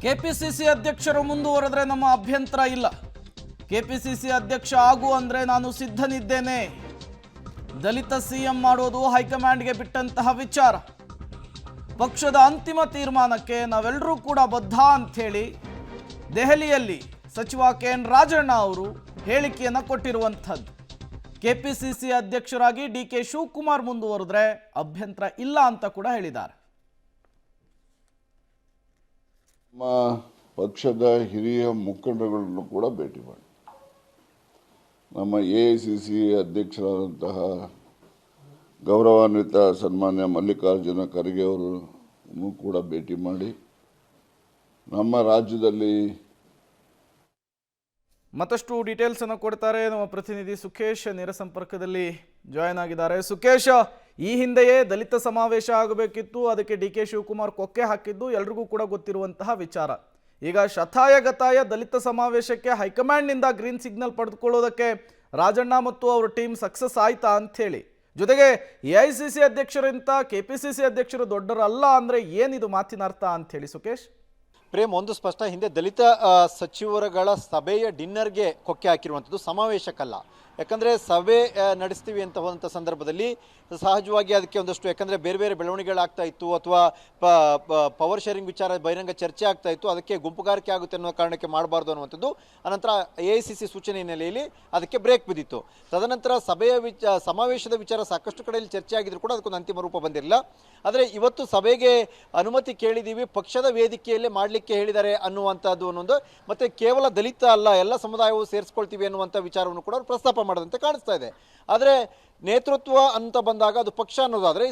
KPCC ಅಧ್ಯಕ್ಷರು ಮುಂದುವರೆದ್ರೆ ನಮ್ಮ ಅಭ್ಯಂತರ ಇಲ್ಲ. ಕೆಪಿಸಿಸಿ ಅಧ್ಯಕ್ಷ ಆಗು ಅಂದ್ರೆ ನಾನು ಸಿದ್ಧನಿದ್ದೇನೆ. ದಲಿತ ಸಿಎಂ ಮಾಡೋದು ಹೈಕಮಾಂಡ್ಗೆ ಬಿಟ್ಟಂತಹ ವಿಚಾರ. ಪಕ್ಷದ ಅಂತಿಮ ತೀರ್ಮಾನಕ್ಕೆ ನಾವೆಲ್ಲರೂ ಕೂಡ ಬದ್ಧ ಅಂಥೇಳಿ ದೆಹಲಿಯಲ್ಲಿ ಸಚಿವ ಕೆ.ಎನ್. ರಾಜಣ್ಣ ಅವರು ಹೇಳಿಕೆಯನ್ನು ಕೊಟ್ಟಿರುವಂಥದ್ದು. ಕೆಪಿಸಿಸಿ ಅಧ್ಯಕ್ಷರಾಗಿ ಡಿ.ಕೆ. ಶಿವಕುಮಾರ್ ಮುಂದುವರೆದ್ರೆ ಅಭ್ಯಂತರ ಇಲ್ಲ ಅಂತ ಕೂಡ ಹೇಳಿದ್ದಾರೆ. ನಮ್ಮ ಪಕ್ಷದ ಹಿರಿಯ ಮುಖಂಡಗಳನ್ನು ಕೂಡ ಭೇಟಿ ಮಾಡಿ ನಮ್ಮ AICC ಅಧ್ಯಕ್ಷರಾದಂತಹ ಗೌರವಾನ್ವಿತ ಸನ್ಮಾನ್ಯ ಮಲ್ಲಿಕಾರ್ಜುನ ಖರ್ಗೆ ಅವರನ್ನು ಕೂಡ ಭೇಟಿ ಮಾಡಿ ನಮ್ಮ ರಾಜ್ಯದಲ್ಲಿ ಮತ್ತಷ್ಟು ಡೀಟೇಲ್ಸ್ ಅನ್ನು ಕೊಡ್ತಾರೆ ನಮ್ಮ ಪ್ರತಿನಿಧಿ ಸುಖೇಶ್ ನೇರ ಸಂಪರ್ಕದಲ್ಲಿ ಜಾಯ್ನ್ ಆಗಿದ್ದಾರೆ. ಸುಖೇಶ್, ಈ ಹಿಂದೆಯೇ ದಲಿತ ಸಮಾವೇಶ ಆಗಬೇಕಿತ್ತು, ಅದಕ್ಕೆ ಡಿ.ಕೆ. ಶಿವಕುಮಾರ್ ಕೊಕ್ಕೆ ಹಾಕಿದ್ದು ಎಲ್ರಿಗೂ ಕೂಡ ಗೊತ್ತಿರುವಂತಹ ವಿಚಾರ. ಈಗ ಶತಾಯಗತಾಯ ದಲಿತ ಸಮಾವೇಶಕ್ಕೆ ಹೈಕಮಾಂಡ್ನಿಂದ ಗ್ರೀನ್ ಸಿಗ್ನಲ್ ಪಡೆದುಕೊಳ್ಳೋದಕ್ಕೆ ರಾಜಣ್ಣ ಮತ್ತು ಅವರ ಟೀಮ್ ಸಕ್ಸಸ್ ಆಯ್ತಾ ಅಂಥೇಳಿ, ಜೊತೆಗೆ AICC ಅಧ್ಯಕ್ಷರಿಂತ KPCC ಅಧ್ಯಕ್ಷರು ದೊಡ್ಡರಲ್ಲ ಅಂದರೆ ಏನಿದು ಮಾತಿನ ಅರ್ಥ ಅಂಥೇಳಿ ಸುಖೇಶ್? ಪ್ರೇಮ್, ಒಂದು ಸ್ಪಷ್ಟ, ಹಿಂದೆ ದಲಿತ ಸಚಿವರುಗಳ ಸಭೆಯ ಡಿನ್ನರ್ಗೆ ಕೊಕ್ಕೆ ಹಾಕಿರುವಂಥದ್ದು, ಸಮಾವೇಶಕ್ಕಲ್ಲ. ಯಾಕಂದರೆ ಸಭೆ ನಡೆಸ್ತೀವಿ ಅಂತ ಹೋದಂಥ ಸಂದರ್ಭದಲ್ಲಿ ಸಹಜವಾಗಿ ಅದಕ್ಕೆ ಒಂದಷ್ಟು, ಯಾಕಂದರೆ ಬೇರೆ ಬೇರೆ ಬೆಳವಣಿಗೆಗಳಾಗ್ತಾ ಇತ್ತು ಅಥವಾ ಪವರ್ ಶೇರಿಂಗ್ ವಿಚಾರ ಬಹಿರಂಗ ಚರ್ಚೆ ಆಗ್ತಾ ಇತ್ತು, ಅದಕ್ಕೆ ಗುಂಪುಗಾರಿಕೆ ಆಗುತ್ತೆ ಅನ್ನೋ ಕಾರಣಕ್ಕೆ ಮಾಡಬಾರ್ದು ಅನ್ನುವಂಥದ್ದು. ಅನಂತರ AICC ಸೂಚನೆ ಹಿನ್ನೆಲೆಯಲ್ಲಿ ಅದಕ್ಕೆ ಬ್ರೇಕ್ ಬಿದ್ದಿತ್ತು. ತದನಂತರ ಸಮಾವೇಶದ ವಿಚಾರ ಸಾಕಷ್ಟು ಕಡೆಯಲ್ಲಿ ಚರ್ಚೆ ಆಗಿದ್ರು ಕೂಡ ಅದಕ್ಕೊಂದು ಅಂತಿಮ ರೂಪ ಬಂದಿರಲಿಲ್ಲ. ಆದರೆ ಇವತ್ತು ಸಭೆಗೆ ಅನುಮತಿ ಕೇಳಿದ್ದೀವಿ, ಪಕ್ಷದ ವೇದಿಕೆಯಲ್ಲೇ ಮಾಡಲಿಕ್ಕೆ ಹೇಳಿದ್ದಾರೆ ಅನ್ನುವಂಥದ್ದು ಅನ್ನೊಂದು, ಮತ್ತು ಕೇವಲ ದಲಿತ ಅಲ್ಲ ಎಲ್ಲ ಸಮುದಾಯವು ಸೇರಿಸ್ಕೊಳ್ತೀವಿ ಅನ್ನುವಂಥ ವಿಚಾರವನ್ನು ಕೂಡ ಅವರು ಪ್ರಸ್ತಾಪ ಮಾಡೋದಂತೆ ಕಾಣಿಸ್ತಾ ಇದೆ. ಆದರೆ ನೇತೃತ್ವ ಅಂತ ಬಂದಾಗ ಅದು ಪಕ್ಷ ಅನ್ನೋದಾದರೆ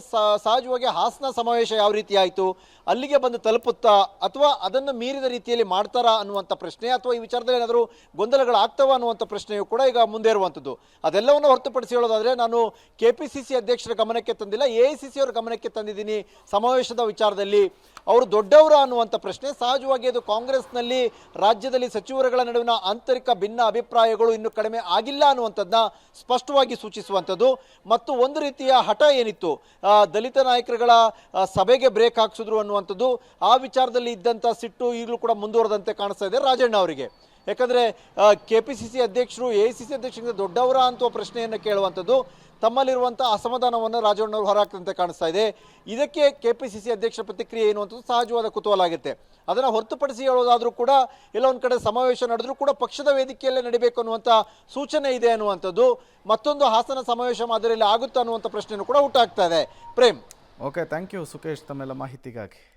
ಸಹಜವಾಗಿ ಹಾಸನ ಸಮಾವೇಶ ಯಾವ ರೀತಿ ಆಯಿತು, ಅಲ್ಲಿಗೆ ಬಂದು ತಲುಪುತ್ತಾ ಅಥವಾ ಅದನ್ನು ಮೀರಿದ ರೀತಿಯಲ್ಲಿ ಮಾಡ್ತಾರಾ ಅನ್ನುವಂಥ ಪ್ರಶ್ನೆ, ಅಥವಾ ಈ ವಿಚಾರದಲ್ಲಿ ಏನಾದರೂ ಗೊಂದಲಗಳಾಗ್ತವ ಅನ್ನುವಂಥ ಪ್ರಶ್ನೆಯು ಕೂಡ ಈಗ ಮುಂದೆ ಇರುವಂಥದ್ದು. ಅದೆಲ್ಲವನ್ನು ಹೊರತುಪಡಿಸಿ ಹೇಳೋದಾದರೆ, ನಾನು KPCC ಅಧ್ಯಕ್ಷರ ಗಮನಕ್ಕೆ ತಂದಿಲ್ಲ, AICC ಅವರ ಗಮನಕ್ಕೆ ತಂದಿದ್ದೀನಿ ಸಮಾವೇಶದ ವಿಚಾರದಲ್ಲಿ. ಅವರು ದೊಡ್ಡವರ ಅನ್ನುವಂಥ ಪ್ರಶ್ನೆ, ಸಹಜವಾಗಿ ಅದು ಕಾಂಗ್ರೆಸ್ನಲ್ಲಿ ರಾಜ್ಯದಲ್ಲಿ ಸಚಿವರುಗಳ ನಡುವಿನ ಆಂತರಿಕ ಭಿನ್ನ ಅಭಿಪ್ರಾಯಗಳು ಇನ್ನೂ ಕಡಿಮೆ ಆಗಿಲ್ಲ ಅನ್ನುವಂಥದ್ದನ್ನ ಸ್ಪಷ್ಟವಾಗಿ ಸೂಚಿಸುವಂಥದ್ದು. ಮತ್ತು ಒಂದು ರೀತಿಯ ಹಠ ಏನಿತ್ತು, ದಲಿತ ನಾಯಕರುಗಳ ಸಭೆಗೆ ಬ್ರೇಕ್ ಹಾಕ್ಸಿದ್ರು ಅನ್ನುವಂಥದ್ದು, ಆ ವಿಚಾರದಲ್ಲಿ ಇದ್ದಂಥ ಸಿಟ್ಟು ಈಗಲೂ ಕೂಡ ಮುಂದುವರೆದಂತೆ ಕಾಣಿಸ್ತಾ ಇದೆ ರಾಜಣ್ಣ ಅವರಿಗೆ. ಯಾಕಂದರೆ KPCC ಅಧ್ಯಕ್ಷರು AICC ಅಧ್ಯಕ್ಷರಿಂದ ದೊಡ್ಡವರ ಅಂತ ಪ್ರಶ್ನೆಯನ್ನು ಕೇಳುವಂಥದ್ದು, ತಮ್ಮಲ್ಲಿರುವಂಥ ಅಸಮಾಧಾನವನ್ನು ರಾಜಣ್ಣವರು ಹೊರಹಾಕದಂತೆ ಕಾಣಿಸ್ತಾ ಇದೆ. ಇದಕ್ಕೆ KPCC ಅಧ್ಯಕ್ಷರ ಪ್ರತಿಕ್ರಿಯೆ ಏನು ಅಂತದ್ದು ಸಹಜವಾದ ಕುತೂಹಲ ಆಗುತ್ತೆ. ಅದನ್ನು ಹೊರತುಪಡಿಸಿ ಹೇಳೋದಾದರೂ ಕೂಡ ಎಲ್ಲ ಒಂದು ಕಡೆ ಸಮಾವೇಶ ನಡೆದರೂ ಕೂಡ ಪಕ್ಷದ ವೇದಿಕೆಯಲ್ಲೇ ನಡೀಬೇಕು ಅನ್ನುವಂಥ ಸೂಚನೆ ಇದೆ ಅನ್ನುವಂಥದ್ದು, ಮತ್ತೊಂದು ಹಾಸನ ಸಮಾವೇಶ ಮಾದರಿಯಲ್ಲಿ ಆಗುತ್ತಾ ಅನ್ನುವಂಥ ಪ್ರಶ್ನೆಯೂ ಕೂಡ ಹುಟ್ಟಾಗ್ತಾ ಇದೆ. Prem. Okay, thank you Sukhesh ತಮ್ಮೆಲ್ಲ ಮಾಹಿತಿಗಾಗಿ.